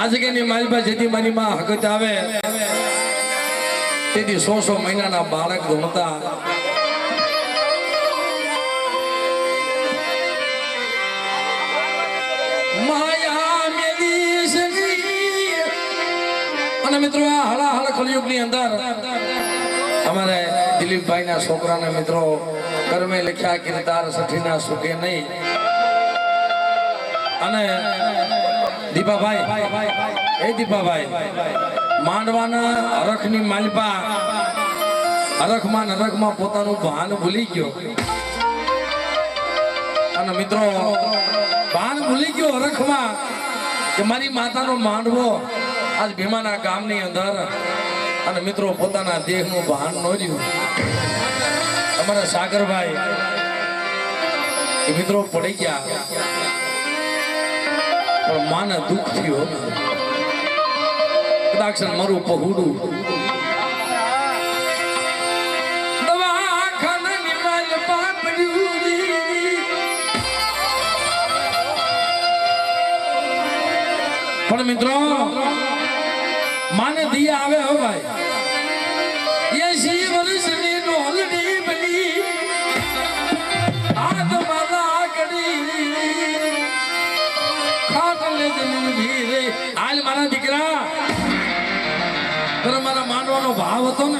આજે કે ની મારી પાસે જેથી મારી માં હકત આવે તેથી 100 મહિનાના બાળક ધોતા માયા મેલી સની અને મિત્રો આ હળા કલયુગ ની અંદર અમારે દિલીપભાઈ ના છોકરાના મિત્રો કર્મે લખ્યા કીર્તાર સઠીના સુખે નહીં અને દીપાભાઈ માંડવાના હરખની માલપા હરખમાં પોતાનું ભાન ભૂલી ગયો અને મિત્રો ભાન ભૂલી ગયો હરખમાં કે મારી માતાનો માંડવો આજ ભીમાના ગામની અંદર અને મિત્રો પોતાના દેહનું ભાન ન રહ્યું અમારા સાગરભાઈ એ મિત્રો પડી ગયા પણ માને દુઃખ થયું કદાચ મારું પહોળું પણ મિત્રો માને દિયા આવે હો ભાઈ 80 વર્ષની ડોલડી બની આ તો મારા કડી ખાટલે જમીન ભીરે હાલ મારા દીકરા મારા માંડવાનો ભાવ હતો ને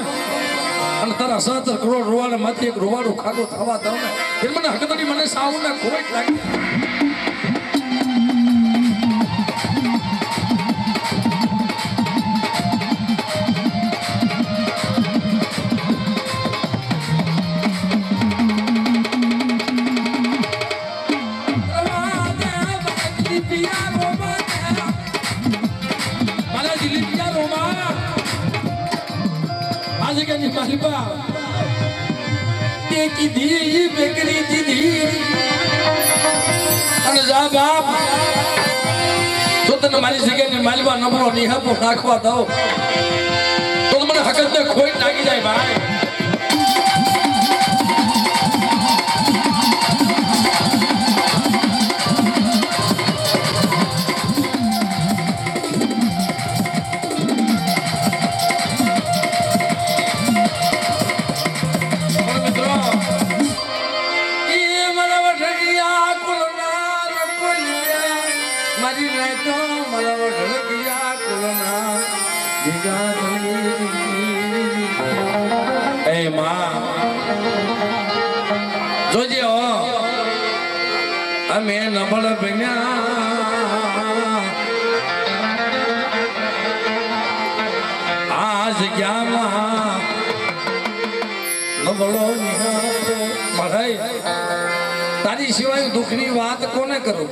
અને તારા 70 કરોડ રૂવાડા માંથી એક રૂવાડું ખાડો થવા દઉં ને એ મને હકતડી મને સાવ ને ખોટ લાગી મારી જગ્યાએ માલવા નંબરો નિહાપો નાખવા દો તો મને હકત ને ખોટ લાગી જાય ભાઈ જોજે અમે નબળ બન્યા આ જગ્યામાં નબળો મારા તારી સિવાય દુઃખની વાત કોને કરું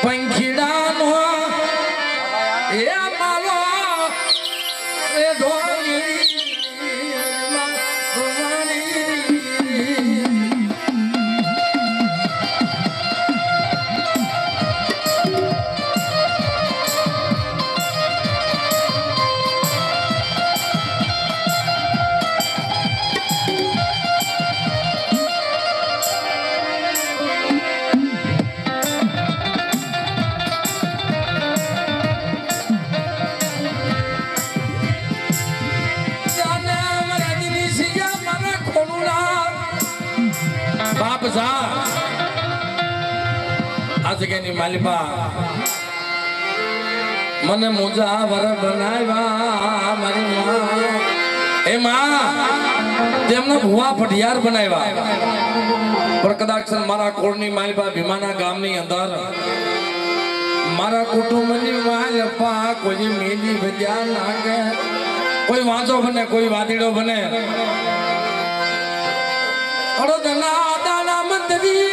પંખીડાનો એ માલો એ ઢોળી બાપ જા આ જગ્યાની માલિપા મને મોજા વર બનાવ્યા મારી માં એ માં તેમને ભુવા ફઢિયાર બનાવ્યા પણ કદાચ મારા કોળની માલિપા ભીમાના ગામની અંદર મારા કુટુંબની માલિપા કોઈ મેલી ભજ્યા નાખે કોઈ વાંચો બને કોઈ વાદીડો બને અડદના દાના મંદરી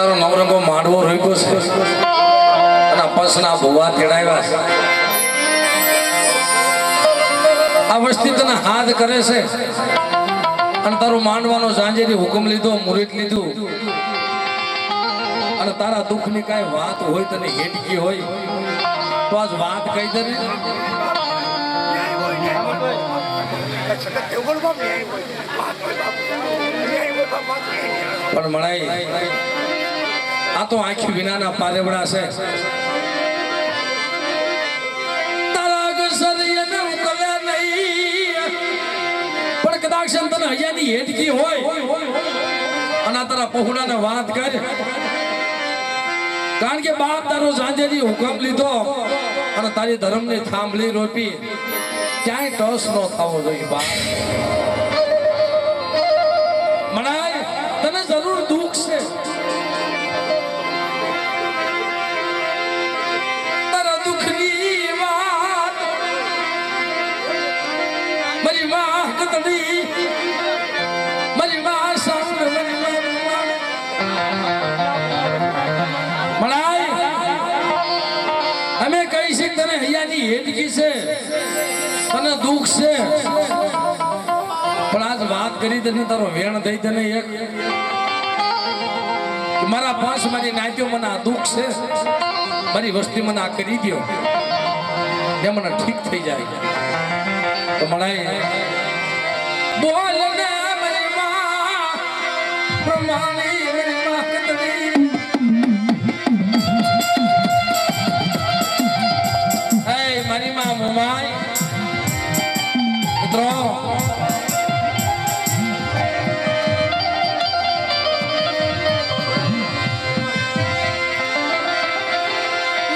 તારો નવરંગો માંડવો રોક્યો છે અને પસના ભુવા તેડાવ્યા છે. આ વસ્તી તને હાથ કરે છે અને તારું માંડવાનો સાંજેથી હુકમ લીધો, મુરીત લીધું અને તારા દુઃખની કાંઈ વાત હોય તને હેટકી હોય તો આજ વાત કહી દે ને. પણ મળાઈ આ તો આખી વિનાના પારેવડા છે. પણ કદાચ તને હૈયાની હેટકી હોય અને તારા પહોળાને વાત કર, કારણ કે બાપ તારો સાંજેથી હુકમ લીધો અને તારી ધર્મની થાંભલી રોપી, ક્યાંય ટસ ન થવો જોઈએ બાપ. મનાય તને જરૂર દુઃખ છે, તારા દુઃખની વાત મારી માં કતડી, મારી માં સાઉન્ડ, અમે કહી છે તને હૈયાની હેટકી છે, તને દુઃખ છે, પણ આજ વાત કરી તને તારો વેણ દઈ તને એક મારા પાંચ મારી નાત્યો મને આ દુઃખ છે, મારી વસ્તી મને આ કરી દો એ મને ઠીક થઈ જાય. તો મણાય બોલ ને મારી માં પ્રમાણી, મારી માં કતરી, મારી માં મુમાઈ મિત્રો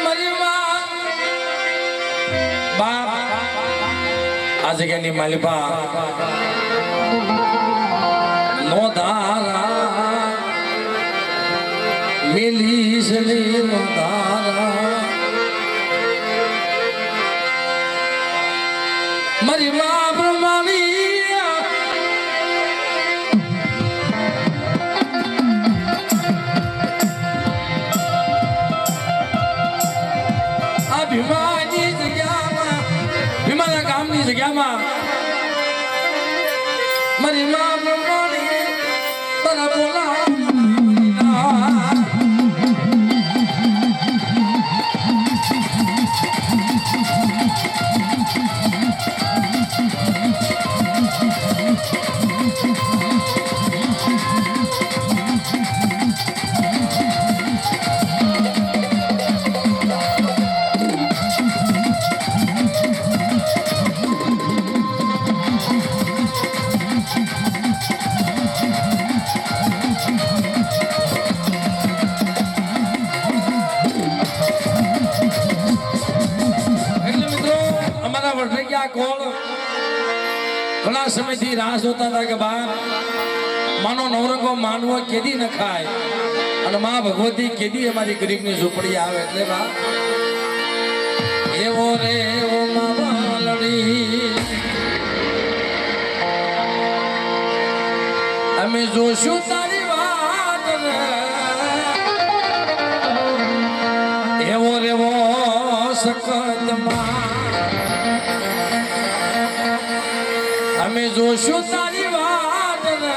મારી માં બાપ આ જગ્યાની માલિપા નો ધારા મેલી સલી નો ધારા મારી માં પ્રમાણી આ ભીમાની જગ્યામાં, ભીમાના ગામની જગ્યામાં મારી માં પ્રમાણી તારા બોલા ઘણા સમયથી રાહ જોતા હતા કે બાપ માનો નવરંગો માનવો કેદી ન ખાય અને માં ભગવતી કેદી અમારી ગરીબની ઝૂંપડી આવે. એટલે બાપ એવો રે એવો માલડી અમે જોશું તારી વાત રે, એવો રેવો સકતમાં અમે જોશું તારી વાત ને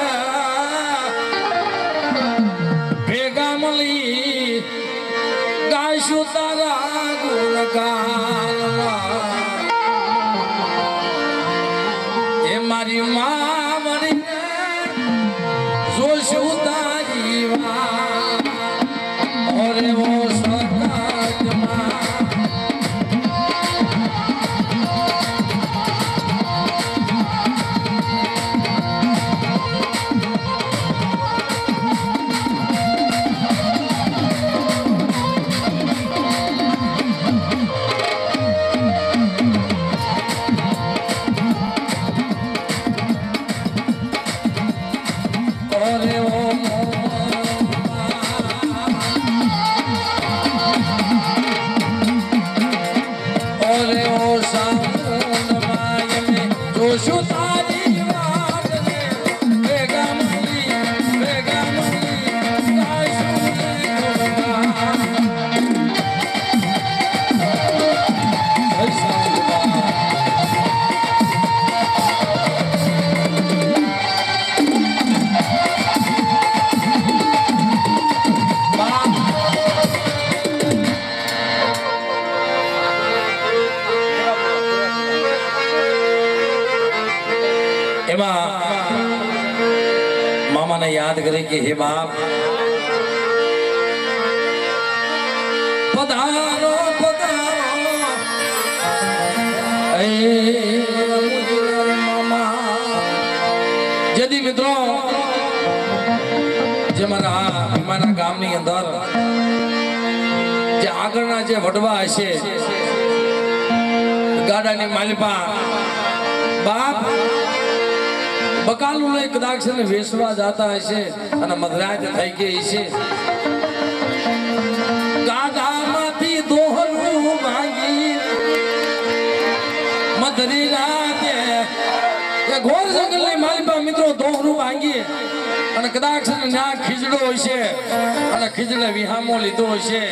ભેગા મળી ગાઈશું તારા ગુણગાન. એ મારી માં મળી જોશું તારી વાત, ઓરે વો સકતમાં યાદ કરે કે હે બાપ પધારો પધારો એ મામા જદી મિત્રો જે મારા ગામની અંદર જે આગળના જે વડવા હશે ગાડાની માલિપા બાપ બકાલું લઈ કદાચ ને વેસવા જતા હશે અને મધરાત થઈ ગઈ છે ગાડામાંથી દોહરું માંગી મધરી રાતે એ ઘોર જંગલની માલિપા મિત્રો દોહરું માંગી અને કદાચ ના ખીજડો હશે અને ખીજડે વિહામો લીધો હશે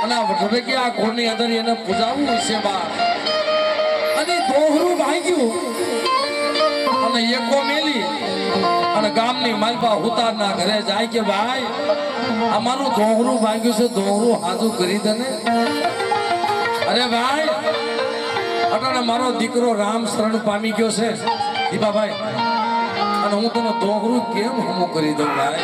અને આ વઢોડિયા ઘોરની અંદર એને પૂજાવવું હશે બા અને દોહરું ભાગ્યું અને એકો મેલી અને ગામની માલપા હુતારના ઘરે જાય કે ભાઈ અમારું દોહરું ભાગ્યું છે દોહરું હાજુ કરી દે ને અરે ભાઈ અટાણે મારો દીકરો રામ શરણ પામી ગયો છે દીપાભાઈ અને હું તને દોહરું કેમ હમું કરી દઉં ભાઈ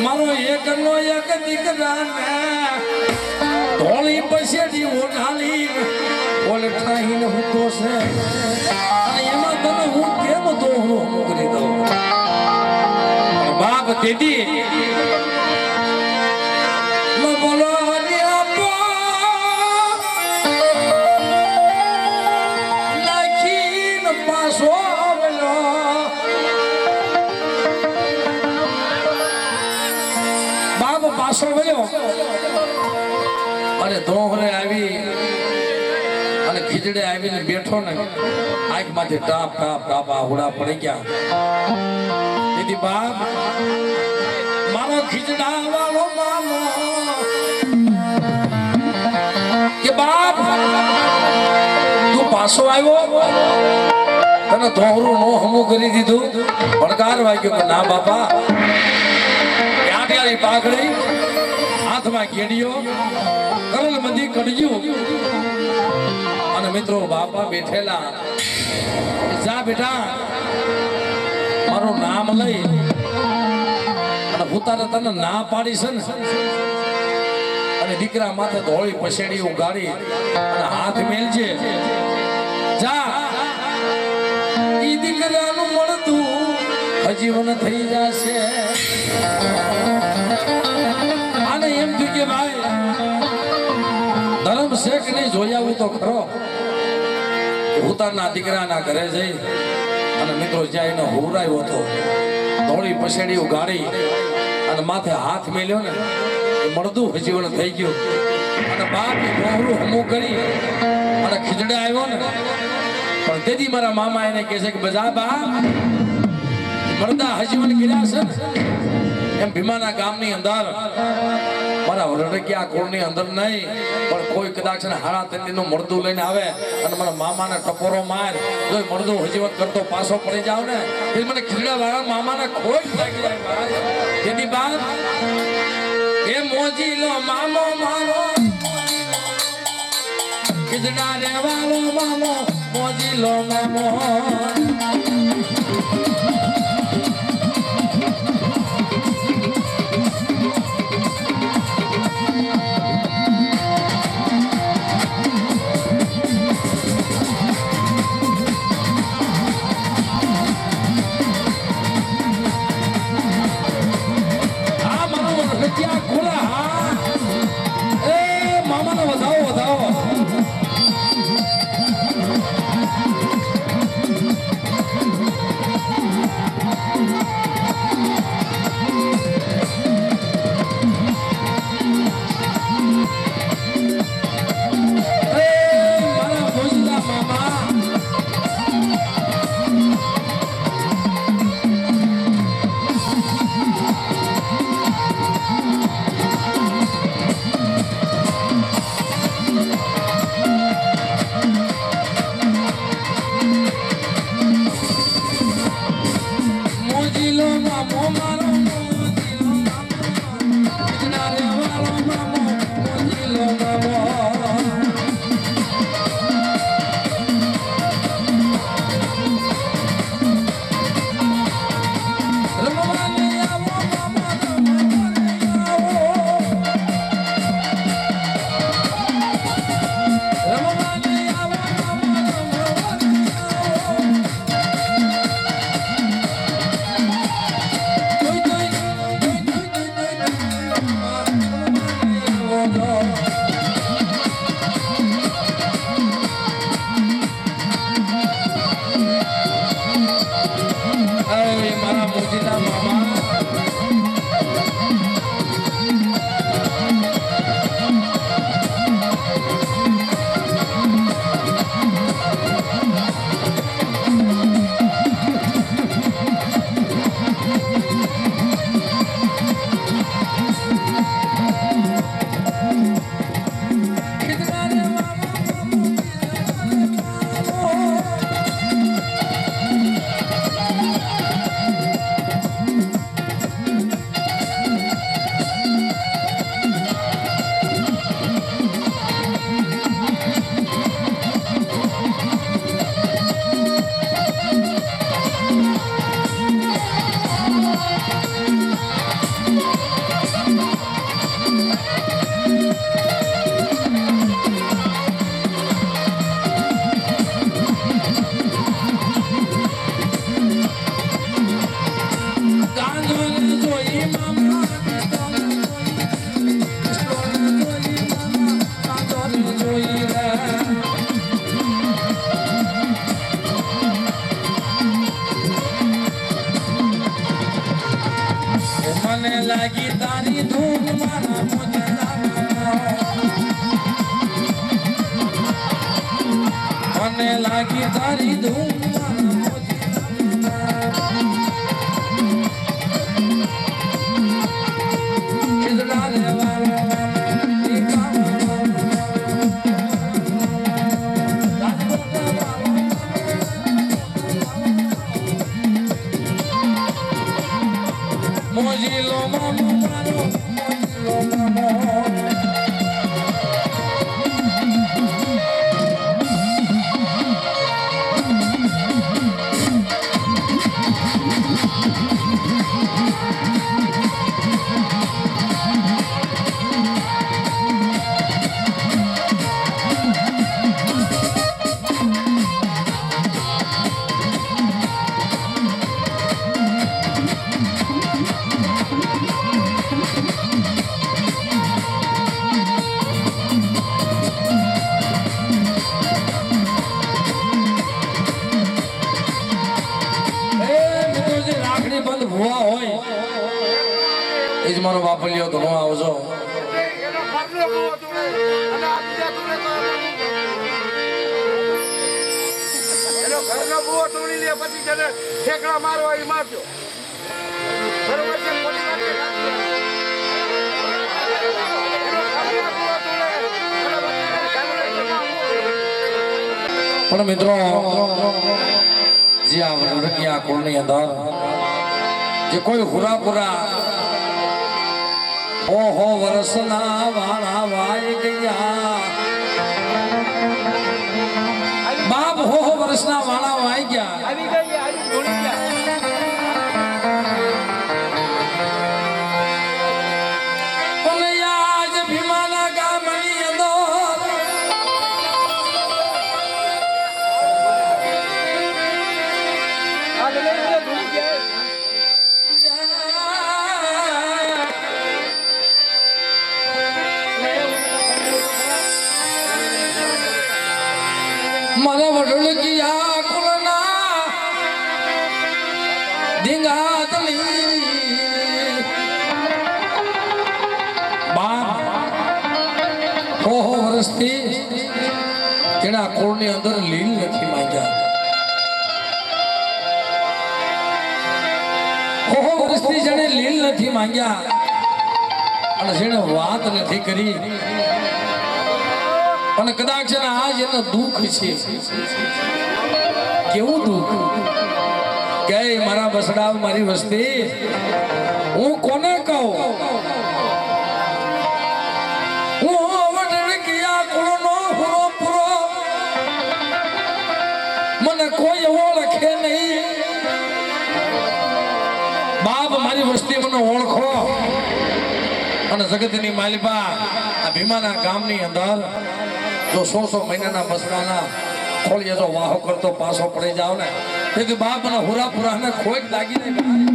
મારો એકનો એક દીકરાને ધોળી પછેડી ઓઢાલી ઓલે ઠાહીને હું તો છે અને એમાં તને હું કેમ દોહરું હમું કરી દઉં બાપ દીદી બોલો નાખીને પાછો આવેલો બાપ પાછો ગયો અને દોહરે આવી અને ખીજડે આવીને બેઠો ને આંખમાંથી ટાપ ટાપ ટાપ આહુડા પડી ગયા દીદી બાપ મારો ખીજડા વાળો મામો કે બાપ તું પાછો આવ્યો તને દોહરું નો હમું કરી દીધું પડકાર વાગ્યો કે ના બાપા આટલી પાઘડી હાથમાં કેડીઓ કરલ બધી કડ્યું અને મિત્રો બાપા બેઠેલા જા બેટા મારું નામ લઈ અને ઉતારે તને ના પાડી છે ને અને દીકરા માથે ધોળી પછેડી ઉગાડી અને હાથ મેલજે જા ઈ દીકરાનું મળતું હજીવન થઈ જશે આને એમ થયું કે ભાઈ ધર્મ શેખ નહીં જોયાવું તો ખરો ઉતારના દીકરાના ઘરે જઈ અને મિત્રો જ્યાં એનો હુરાયો હતો ધોળી પછેડી ઉગાડી અને માથે હાથ મેલ્યો ને એ મળતું હજીવન થઈ ગયું અને બાપ દોહરું હમું કરી અને ખીજડે આવ્યો ને પણ તેથી મારા મામા એને કહે છે કે બજા બા મળતા હજીવન કર્યા છે એમ ભીમાના ગામની અંદર મારા વડોડિયા કોળની અંદર નહીં પણ કોઈ કદાચ હાડા તંડીનું મળદું લઈને આવે અને મારા મામાને ટપોરો માર તો મળદું હજીવન કરતો પાછો પડી જાવ ને એ મને ખીજડા વાળા મામાને ખોટ લાગી જાય જેની બાદ એ મોજીલો મામો મારો ખીજડા રેવાલો મામો મોજીલો મામો મોજીલા મામા મને લાગી તારી ધૂન મારા મોજરા મને લાગી તારી ધૂન ખીજડા રેવા મોજીલો મામો મારો મોજીલો મામો ભુવા હોય એ જ મારો વાપલ્યો તો ન આવજો ઠેકડા મારવા એ મારજો બરોબર છે પણ મિત્રો જે આ વડકિયા કુળની અંદર જે કોઈ હુરાપુરા ઓહો વર્ષના વાળા વાય ગયા બાપ હો વર્ષના વાળા વાય ગયા આવી ગઈ આવી જોડી ગયા પણ આજ ભીમાના ગામની અંદર મારા વડોલકિયા કુળના ધીંગાતલી બાપ હો વર્ષથી તેના કુળની અંદર લીલ નથી માંગ્યા હો વર્ષથી જેને લીલ નથી માંગ્યા અને જેને વાત નથી કરી અને કદાચ આજ એનો દુઃખ છે કેવું દુઃખ કે મારા બસડા મારી વસ્તી હું કોને કહું હું વડકિયા કુળનો હુરો પૂરો મને કોઈ ઓળખે નહીં બાપ મારી વસ્તી મને ઓળખો અને જગતની માલિકા આ ભીમાના ગામની અંદર જો 100 મહિનાના બસડાના ખોળીએ જો વાહો કરતો પાછો પડી જાવ ને તેથી બાપ અને હુરાપુરા ને ખોટ લાગી જાય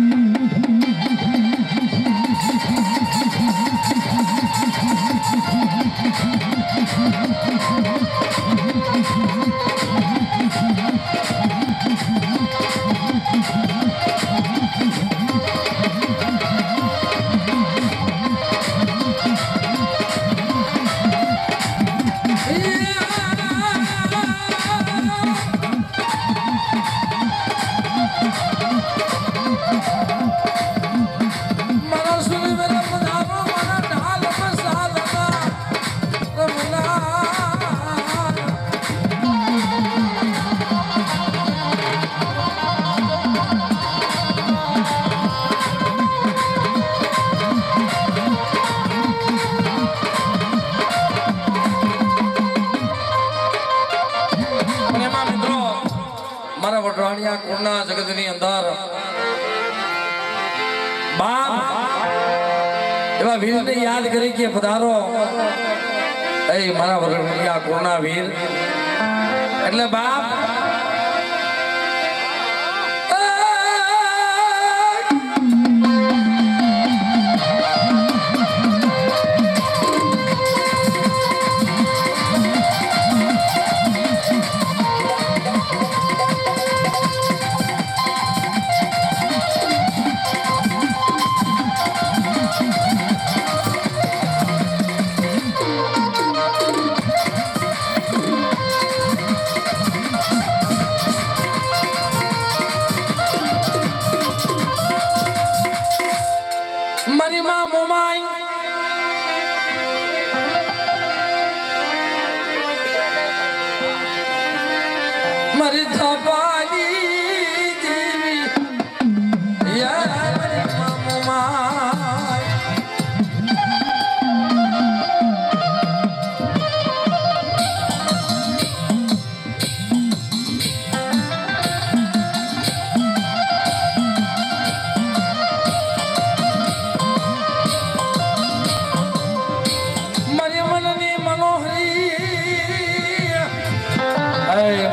મારા સુરવીર પધારો મારા ઢાલ પ્રસાદના રમના. અને એમાં મિત્રો મારા વઢવાણિયા કુળના જગતની અંદર બાપ એવા વીરને યાદ કરી કે પધારો એ મારા વઢવાણિયા કુળના વીર એટલે બાપ મારી માં મોમાઈ મારી થાપાની દેવી યાર મારી માં મોમાઈ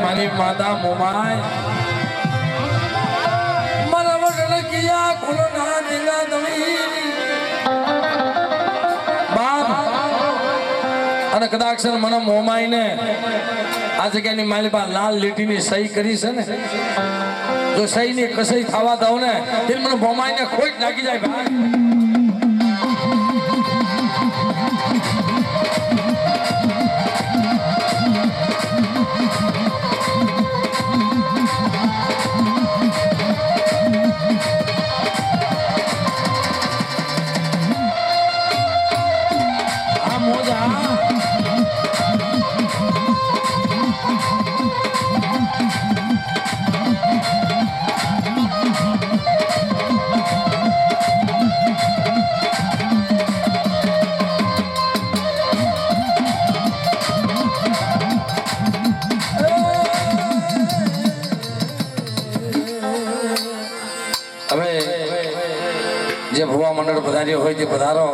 મારી માતા મોમાય મારા વડલકિયા કુલના દિલા દવી બાપ અને કદાચ મને મોમાય ને આ જગ્યાની મારી પાસે લાલ લીટીની સહી કરી છે ને જો સહી ની કસઈ થવા દઉં ને તે મને મોમાય ને ખોટ લાગી જાય ભાઈ જે ભુવા મંડળ પધાર્યો હોય તે પધારો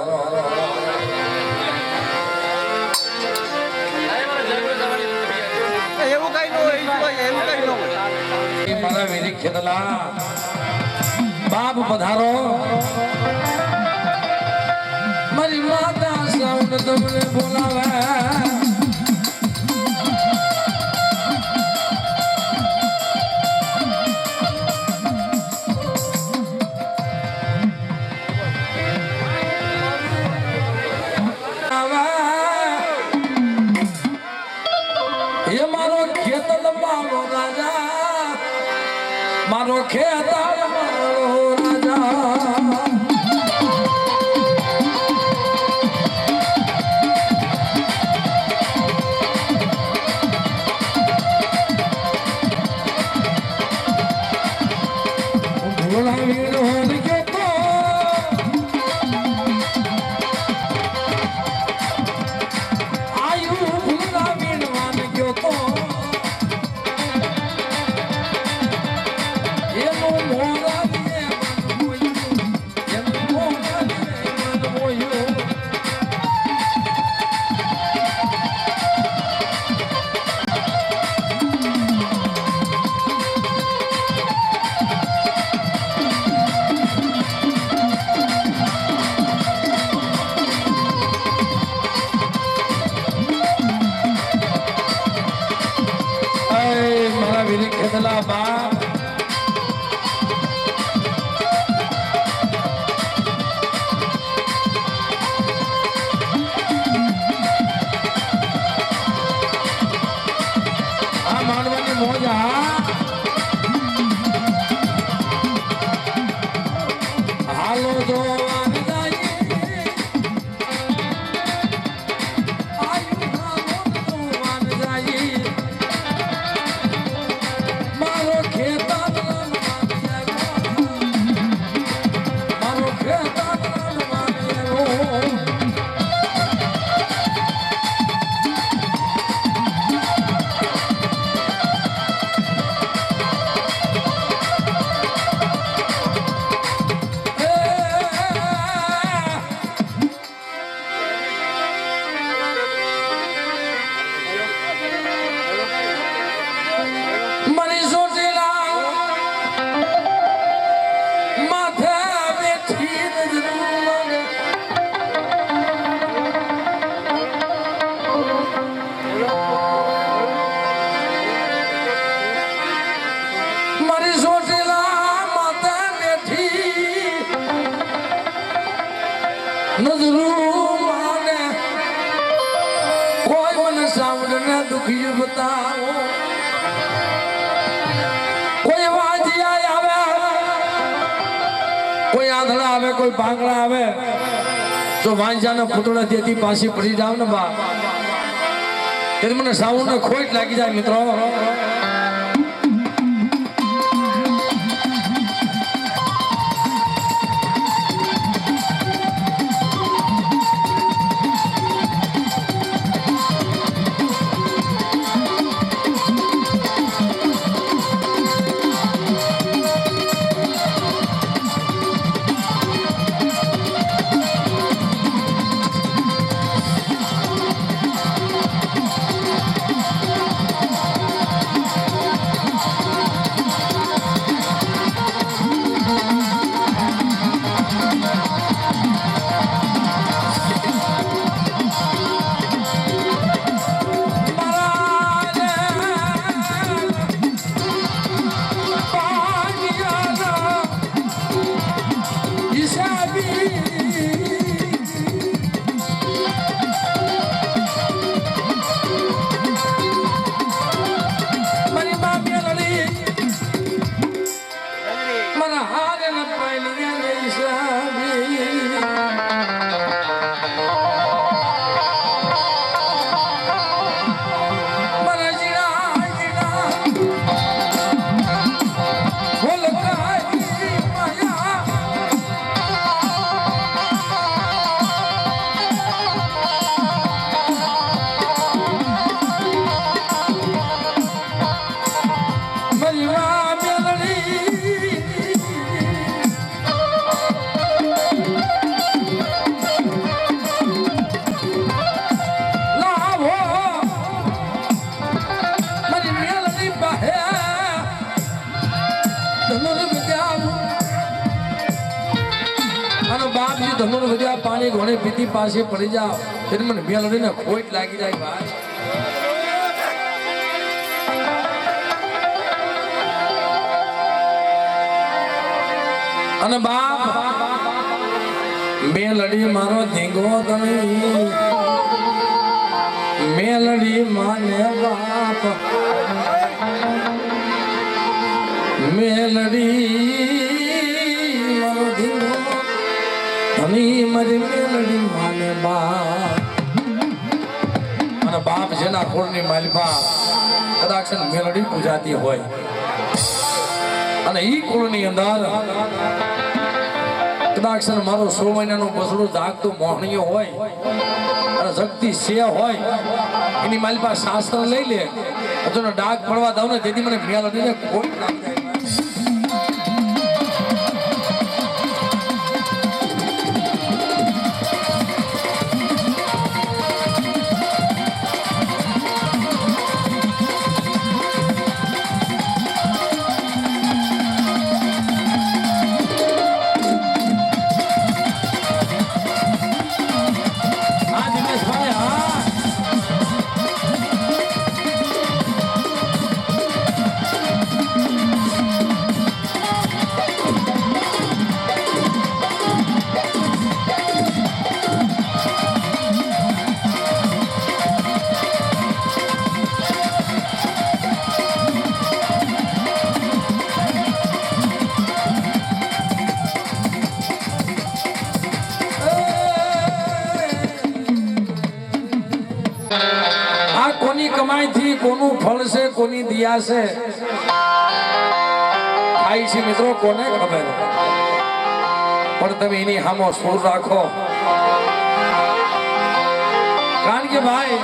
મારા વેરી ખેતલા બાપ પધારો મારી માતા સાઉન્ડ તમને બોલાવે મારો ખેતાળ મારો રાજા ભોળા વીર હોન ગયો આયુ ભોળા વીર વાન ગયો તો નજરું માને કોઈ મને સાવડને દુખી બતાવો કોઈ વાંજિયા આવે કોઈ આંધળા આવે કોઈ ભાંગડા આવે તો વાંજાના ફૂટડા દેતી પાછી પડી જાવ ને બા ત્યારે મને સાવડને ખોટ લાગી જાય મિત્રો ધનુર વધ્યા પાણી ઘોડે પીતી પાસે પડી જાવ એટલે મને મેલડીને ખોટ લાગી જાય ભાઈ અને બાપ મેલડી મારો ધીંગો તમે મેલડી માને બાપ મેલડી મારો ધીંગો ધની મારી મેલડી માને બાપ અને બાપ જેના ખોળની માલપા કદાચ મેલડી પૂજાતી હોય અને ઈ કુળની અંદર કદાચ મારો 100 મહિનાનો બસડો જાગતો મોહણીયો હોય અને શક્તિ સે હોય એની માલપા શાસ્ત્ર લઈ લે તો ડાક પડવા દઉં ને તેથી મને મેલડીને કોઈ લાગી જાય કમાઈથી કોનું ફળ છે કોની દિયા છે ખાઈ છે મિત્રો કોને ખબર પણ તમે એની સામો સુર રાખો કારણ કે ભાઈ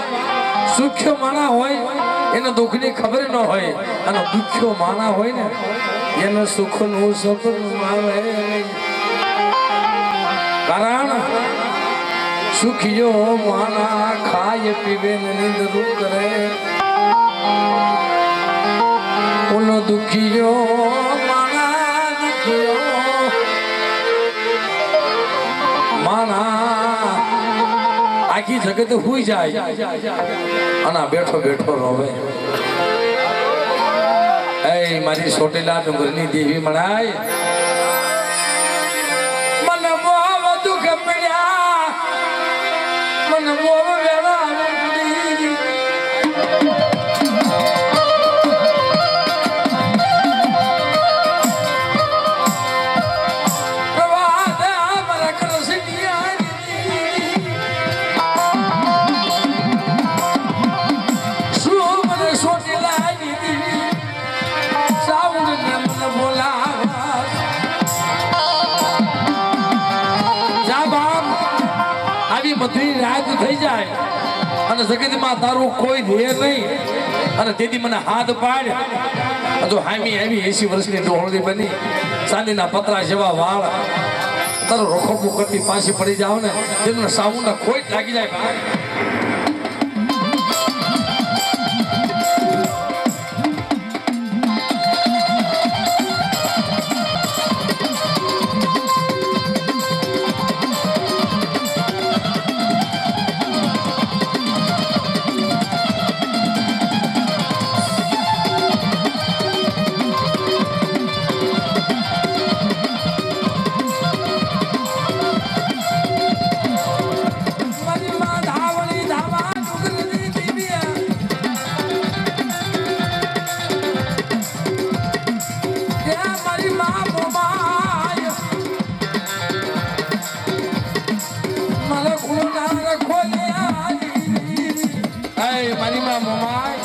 સુખ્ય માણા હોય એને દુઃખની ખબર ન હોય અને દુખ્યો માણા હોય ને એને સુખનું સપનું આવે કારણ સુખિયો માણા ખાય પીવે ને નિંદરું કરે ઓલો દુખિયો માણા દુખિયો માણા આખી જગત હુઈ જાય અને બેઠો બેઠો રોવે એ મારી સોટેલા ડુંગરની દેવી મણાય મને મોહ દુઃખ મળ્યા મને મોહ વેળા ઉડી બધી રાત થઈ જાય અને જગતમાં તારું કોઈ ધ્યેય નહીં અને તેથી મને હાથ પાડ જો હામી આવી 80 વર્ષની ડોહળી બની ચાંદીના પતરા જેવા વાળ તારું રોખોપું કરતી પાછી પડી જાવ ને તેનું સામુના ખોટ લાગી જાય ભાઈ મારી માં મમાય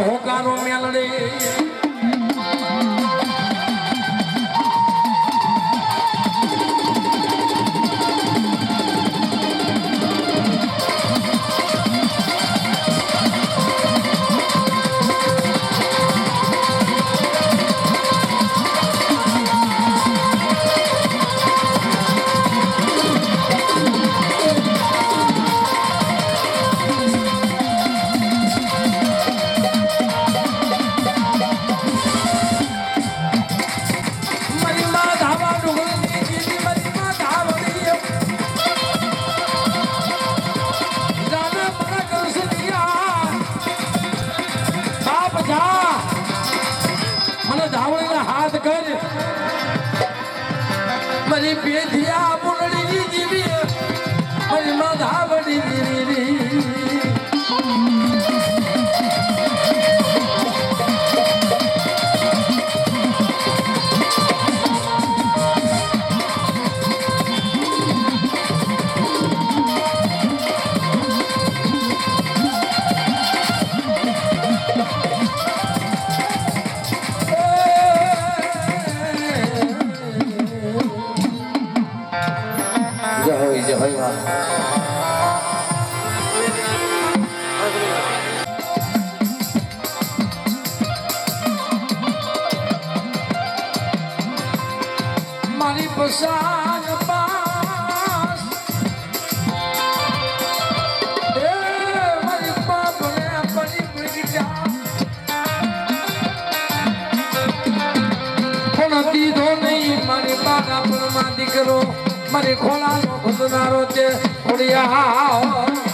હોકારો મેલડી હાથ કર મારી પેઠિયા મુરડી જીવી મારી માધાવડી જીવી જય હોય માં મસાન પાસ એ મારી બાપને પડી પડી જા પણ દીધો નહીં મારી બાના પરમાં દીકરો મારી ખોલાનો ખુદનારો છે ખોડિયા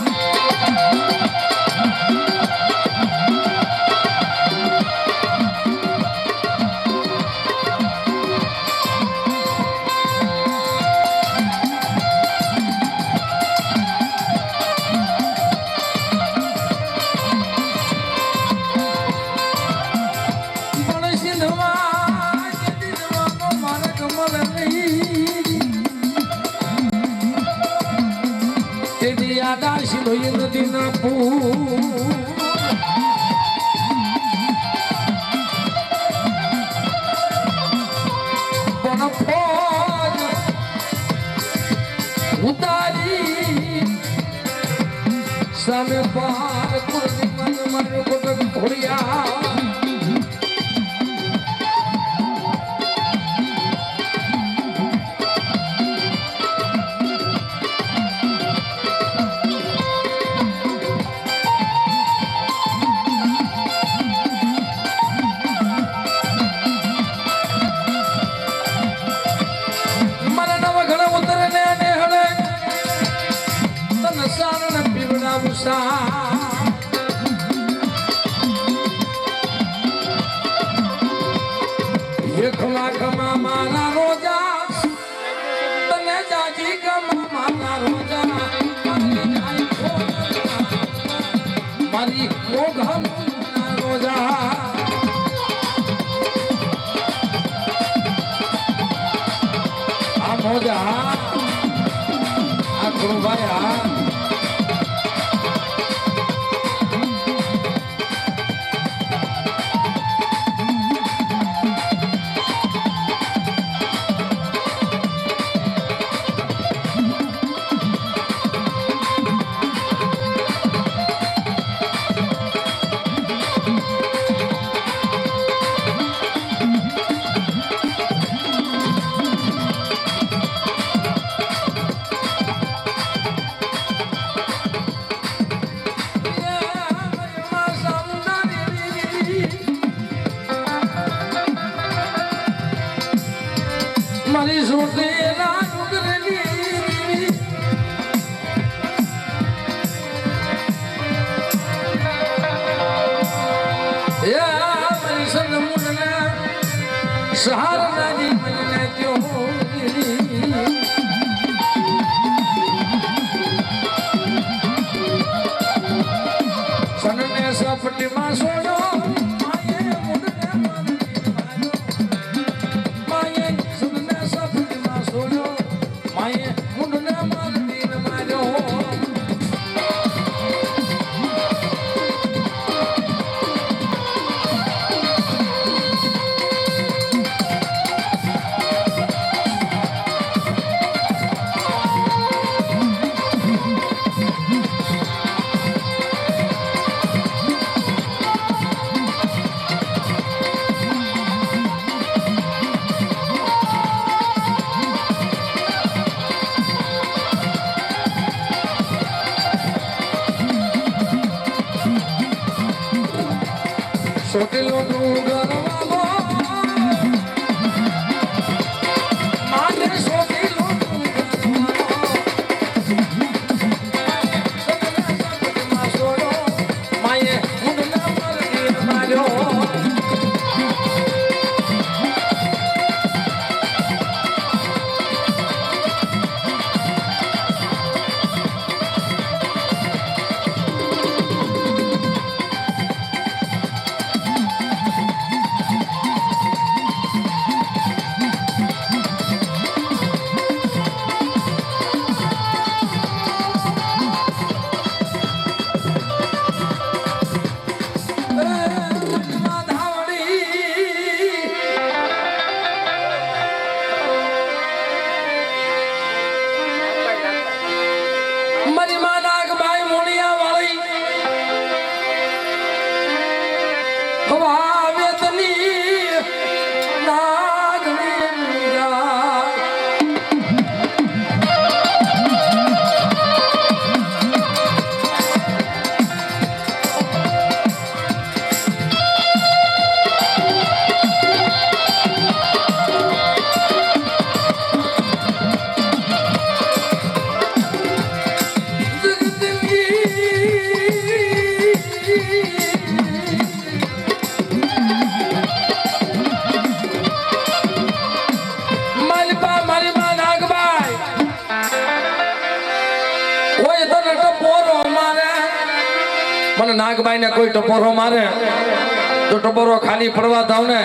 દાસી લોહી નદી ના પૂર પણ ફોજ ઉતારી સામે પાર કુરની મન મારે કોટક ઘોડિયા ખમા ખમા મારા રોજા તને જાજી ખમા મારા રોજા મારી મોઘમ રોજા આ મોજા આ ગુરુભાઈ મારી સોટેલા ડુંગરની મારી સંગમુના સહારા મને ક્યો સનને સપટીમાં સોયો સોટેલો ડુંગર માને સોટેલો માયે મુંડના મરદી માર્યો વેતની નાગણી કોઈ તને ટપોરો મારે, મને નાગબાઈ ને કોઈ ટપોરો મારે તો ટપોરો ખાલી પડવા દાવ ને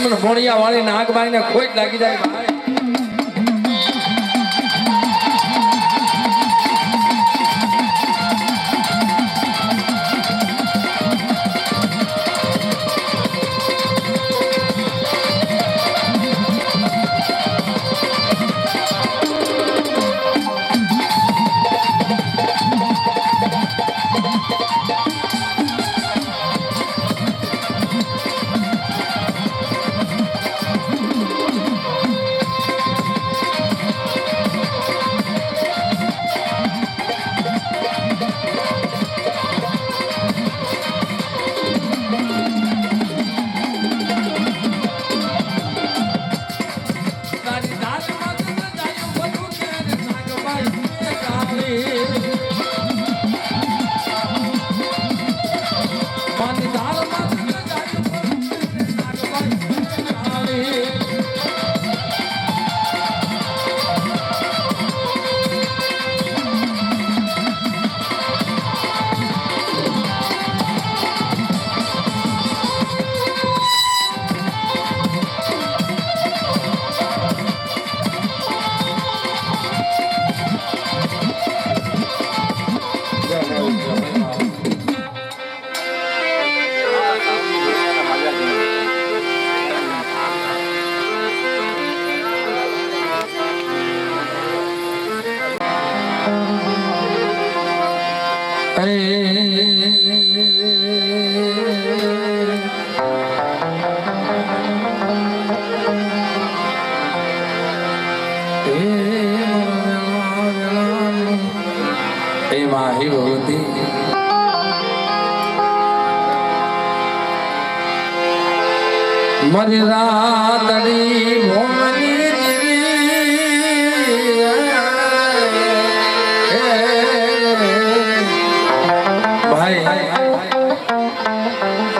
મને ભોણિયા વાળી નાગબાઈ ને ખોટ લાગી જાય ભાઈ. મારી રાતડી ભોમની ભાઈ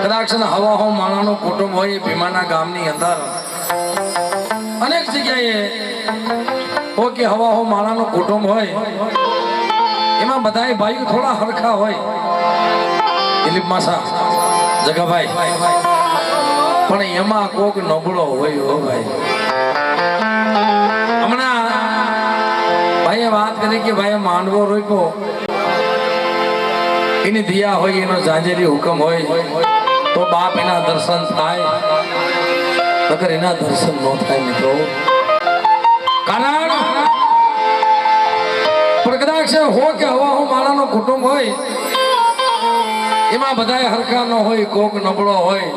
કદાચ હવા હો માણાનું કુટુંબ હોય ભીમાના ગામની અંદર અનેક જગ્યાએ કે હવા હો માણાનું કુટુંબ હોય એમાં બધાય ભાઈઓ થોડા હરખા હોય. દિલીપ માસા જગાભાઈ પણ એમાં કોક નબળો હોય હો ભાઈ. હમણાં ભાઈએ વાત કરી કે ભાઈ માંડવો રોપ્યો એની દિયા હોય એનો ઝાંઝરી હુકમ હોય તો બાપ એના દર્શન થાય નકર એના દર્શન ન થાય મિત્રો. કારણ પણ કદાચ હો કે હવા હો માળાનો કુટુંબ હોય એમાં બધાય હરખા ન હોય, કોક નબળો હોય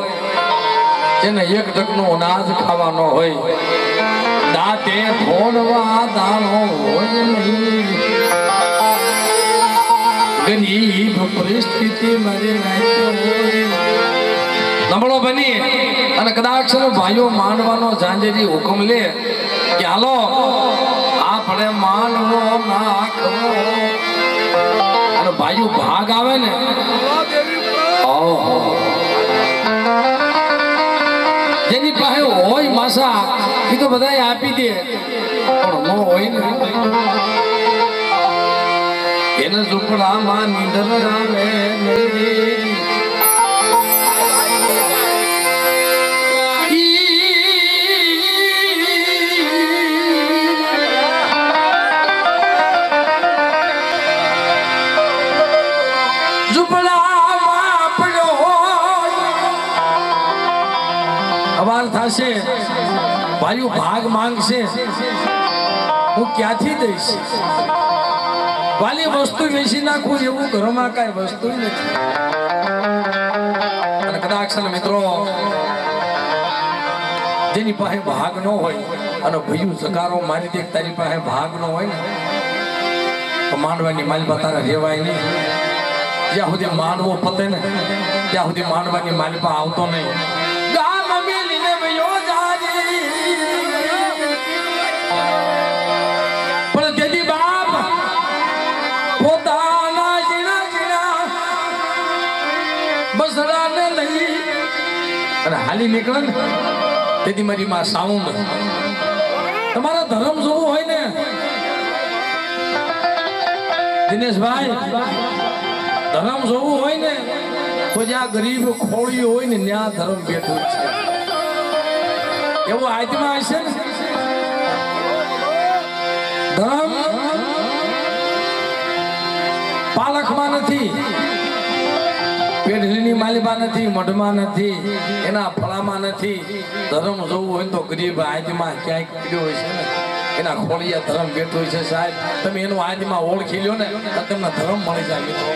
જેને એક ટકનું અનાજ ખાવાનો હોય, દાંતે ફોડવા દાણો હોય નહીં, ગરીબ પરિસ્થિતિ મારી હોય નબળો બની અને કદાચ ભાઈઓ માંડવાનો ઝાંઝરી હુકમ લે કે હાલો આપણે માંડવો નાખવો અને ભાઈઓ ભાગ આવે ને જેની પાસે હોય માસા એ તો બધા આપી દે પણ ન હોય ને એને ઝૂંપડામાં નીંદર આવે થશે ભાઈઓ ભાગ માંગશે હું ક્યાંથી દઈશ? વાલી વસ્તુ વેચી નાખું એવું ઘરમાં કઈ વસ્તુ નથી. અને કદાચ મિત્રો જેની પાસે ભાગ ન હોય અને ભયું સકારો મારી દે તારી પાસે ભાગ ન હોય ને તો માંડવાની માલમાં તારે રહેવાય નહીં. જ્યાં સુધી માંડવો પતે ને ત્યાં સુધી માંડવાની માલમાં આવતો નહીં. પણ તેથી બાપ પોતાના જીણા જીણા બસડાને લઈ અને હાલી નીકળે ને તેથી મારી માં સાઉન્ડ તમારા ધર્મ જોવું હોય ને દિનેશભાઈ ધર્મ જોવું હોય ને તો જ્યાં ગરીબ ખોળીઓ હોય ને ત્યાં ધર્મ બેઠું છે એવું આત્મા હશે ને ધર્મ પાલખમાં નથી, પેઢીની માલિબા નથી, મઢમાં નથી, એના ફળામાં નથી. ધર્મ જોવું હોય તો ગરીબ આદમાં ક્યાંક પીડ્યો હોય છે ને એના ખોળિયા ધર્મ બેઠો છે. સાહેબ તમે એનું આદમાં ઓળખી લ્યો ને તો તમને ધર્મ મળી જાય મિત્રો.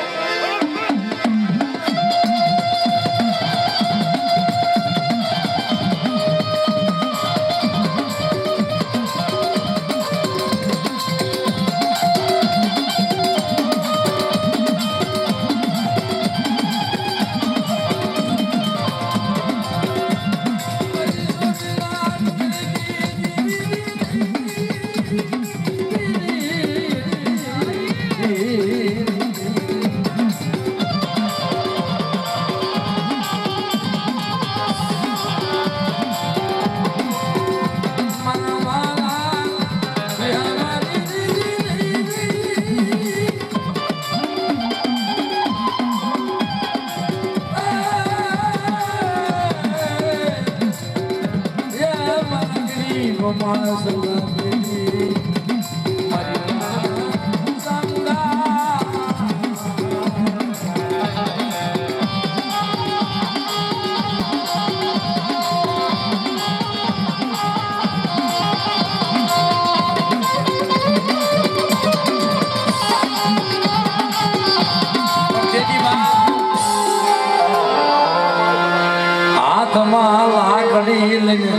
હાથમાં લાકડી લઈને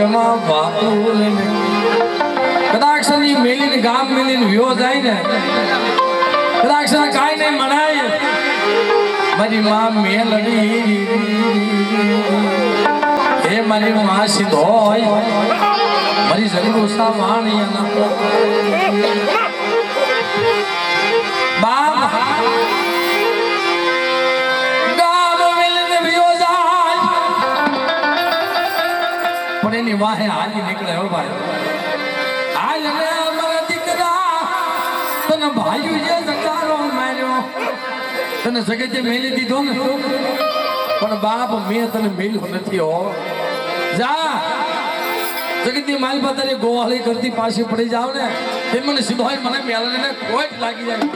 એમાં વાતું લઈને કદાચ મેલીને ગામ મેલીને વ્યો જાય ને કદાચ કાંઈ નહીં મનાય મારી માં મેલડી હે મારી માં સિદ્ધોય મારી જગદોષા વાણી બાપ એની વાહે હાલી નીકળે હો ભાઈ. હાલ ને અમારા દીકરા તને ભાઈઓ જે જગારો માર્યો તને જગતે મેલી દીધો ને પણ બાપ મેં તને મેલ્યો નથી હો. જા જગતની મારી પાસે ગોવાળી કરતી પાછી પડી જાવ ને તે મને સીધો મને મેલને કોઈ જ લાગી જાય.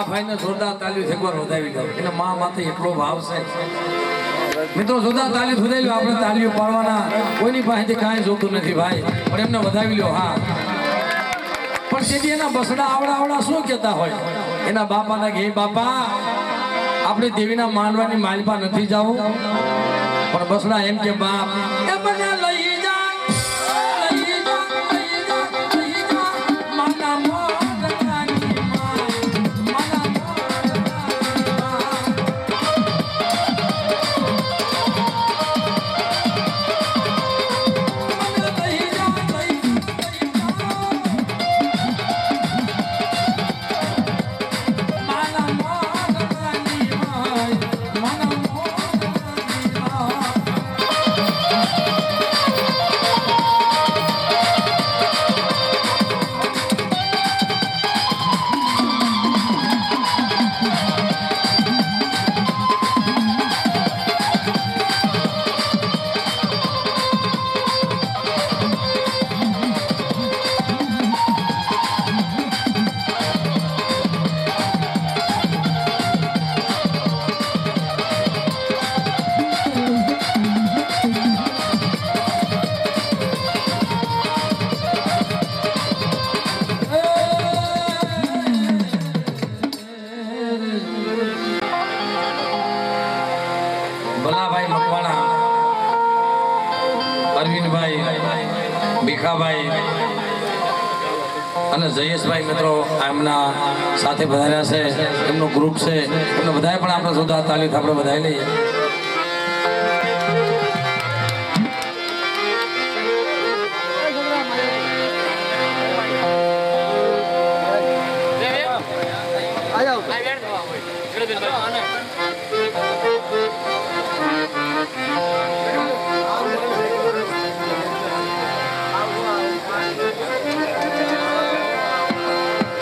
ભાઈને જોરદાર તાલીઓ એકવાર વધાવી દો. એને મા માથે એટલો ભાવ છે મિત્રો. જોરદાર તાલીઓ વધાવી લો. આપણે તાલીઓ પાડવાના કોઈની પાસેથી કાંઈ જોતું નથી ભાઈ, પણ એમને વધાવી લો. હા પણ તેથી એના બસડા આવડા શું કહેતા હોય એના બાપાના કે બાપા આપણે દેવીના માનવાની માલપા નથી જવું, પણ બસડા એમ કે બાપ એ મને લઈ જા લઈ જા લઈ જા લઈ જા માના ભલાભાઈ મકવાણા, અરવિંદભાઈ, ભીખાભાઈ અને જયેશભાઈ મિત્રો એમના સાથે વધાર્યા છે. એમનું ગ્રુપ છે, એમને બધાએ પણ આપણે જોરદાર તાલીમ આપણે બધાએ લઈએ.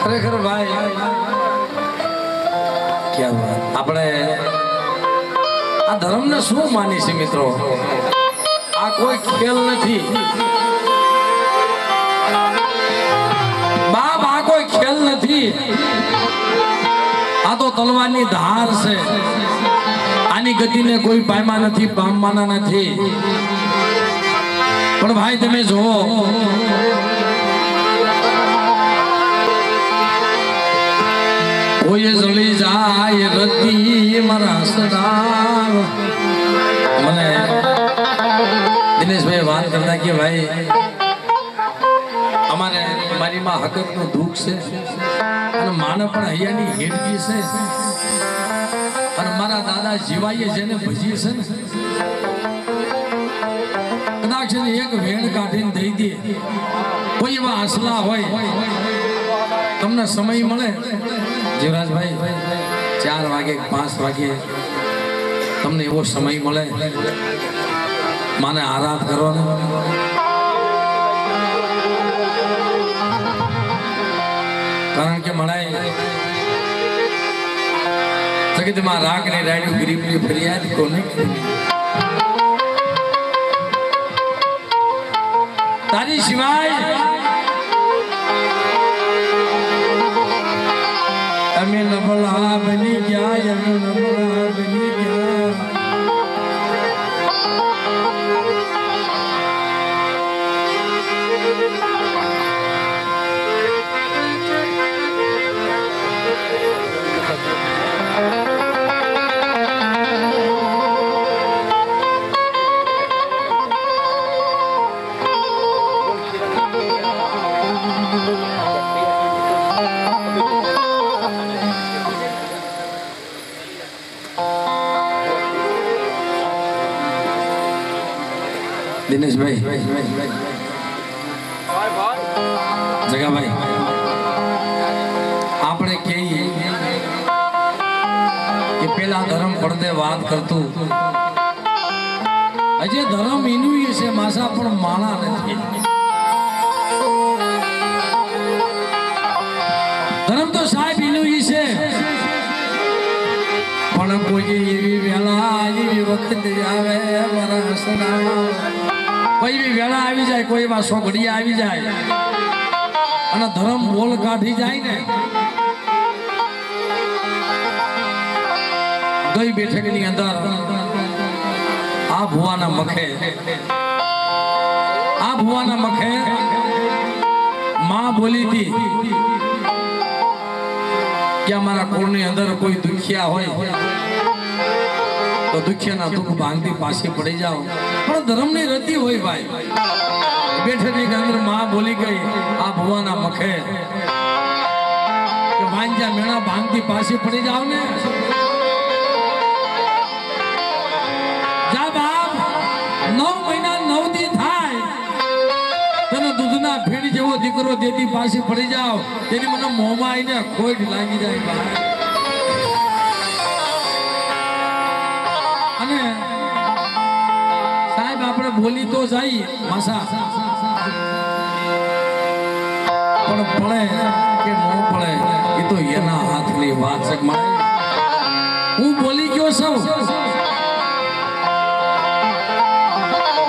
ખરેખર ભાઈ ક્યાં વાત. આપણે આ ધર્મને શું માની છે મિત્રો? આ કોઈ ખેલ નથી બાપ, આ કોઈ ખેલ નથી. આ તો તલવારની ધાર છે. આની ગતિને કોઈ પામ્યા નથી, પામવાના નથી. પણ ભાઈ તમે જુઓ, કોઈ જળી જાય રતી મારા સદાવ. મને દિનેશભાઈ વાત કરતા કે ભાઈ અમારે મારી માં હકતનું દુઃખ છે અને માને પણ હૈયાની હેડકી છે અને મારા દાદા જીવાઈએ જેને ભજી છે ને કદાચ એક વેણ કાઢીને દઈ દે. કોઈ એવા હસલા હોય તમને સમય મળે જીવરાજભાઈ 4 વાગે 5 વાગે તમને એવો સમય મળે માને આરાધ કરવાનો, કારણ કે મળાય જગતમાં રાગ ને રાડ્યું ગરીબની ફરિયાદ કોને તારી સિવાય અમે નબળા બની ગયા, અમે નબળા બની ગયા. દિનેશભાઈ, જગાભાઈ, આપણે કહીએ કે પેલા ધર્મ પડદે વાત કરતું, હજી ધર્મ એનું છે માસા પણ માણા નથી. ધર્મ તો સાહેબ એનું છે પણ કોઈ એવી વેળા એવી વખત આવે મારા સદા, કોઈ બી વેળા આવી જાય, કોઈ એવા સોગડિયા આવી જાય અને ધર્મ બોલ કાઢી જાય ને, ગઈ બેઠકની અંદર આ ભુવાના મખે માં બોલી હતી કે અમારા કુળની અંદર કોઈ દુખિયા હોય તો દુખિયાના દુઃખ ભાંગતી પાછી પડી જાઓ. પણ ધર્મની રતી હોય ભાઈ. બેઠકની અંદર માં બોલી ગઈ આ ભુવાના મખે કે વાંજા મેણા ભાંગતી પાછી પડી જાવ ને, જા બાપ 9 મહિના 9 દી થાય તને દૂધના ભેડ જેવો દીકરો દેતી પાછી પડી જાવ, તેની મને મોંમાં આવીને ખોટ લાગી જાય ભાઈ. અને સાહેબ આપણે બોલી તો જાય માસા, પણ પડે કે ન પડે એ તો એના હાથની વાત છે. હું બોલી ગયો છું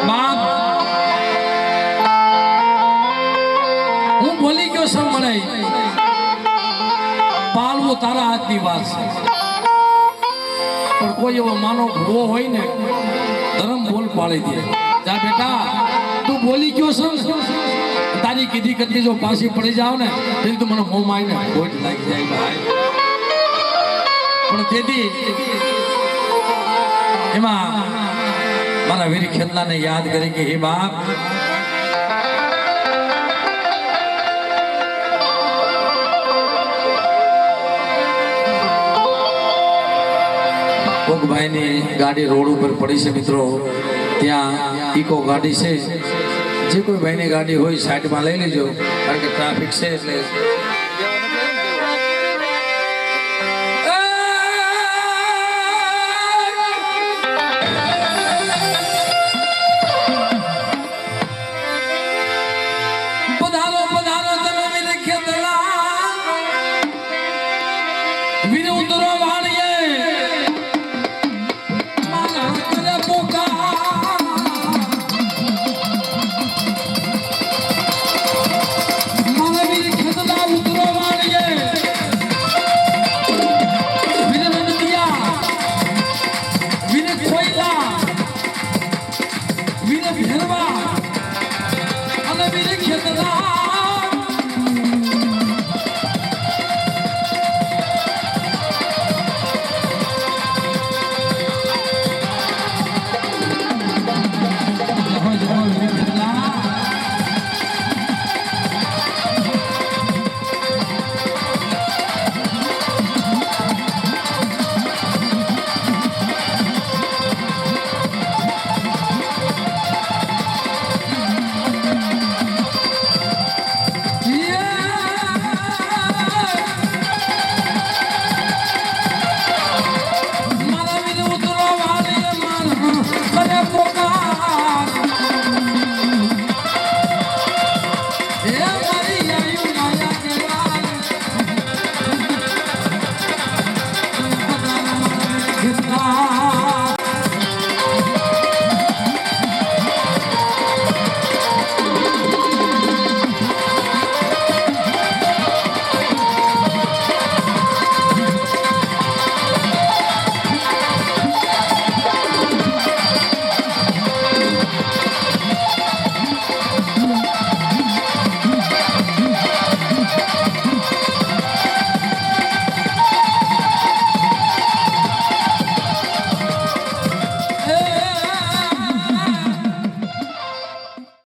બાપ, હું બોલી ગયો છું, મળે પાલવું તારા હાથની વાત છે. પણ કોઈ એવો માનો ભૂવો હોય ને ધર્મ બોલ પાડી દે, જા બેટા તું બોલી ગયો છો ને, તારી કીધી કદી જો પાછી પડી જાવ ને તેથી તું મને મોંમાં આવીને ખોટ લાગી જાય ભાઈ. પણ તેથી એમાં મારા વીર ખેતલાને યાદ કરી કે હે બાપ, ભાઈની ગાડી રોડ ઉપર પડી છે મિત્રો, ત્યાં ઇકો ગાડી છે, જે કોઈ ભાઈની ગાડી હોય સાઈડમાં લઈ લેજો કારણ કે ટ્રાફિક છે. એટલે પધારો પધારો તમે વીર ખેતલા, વીર ખેતલા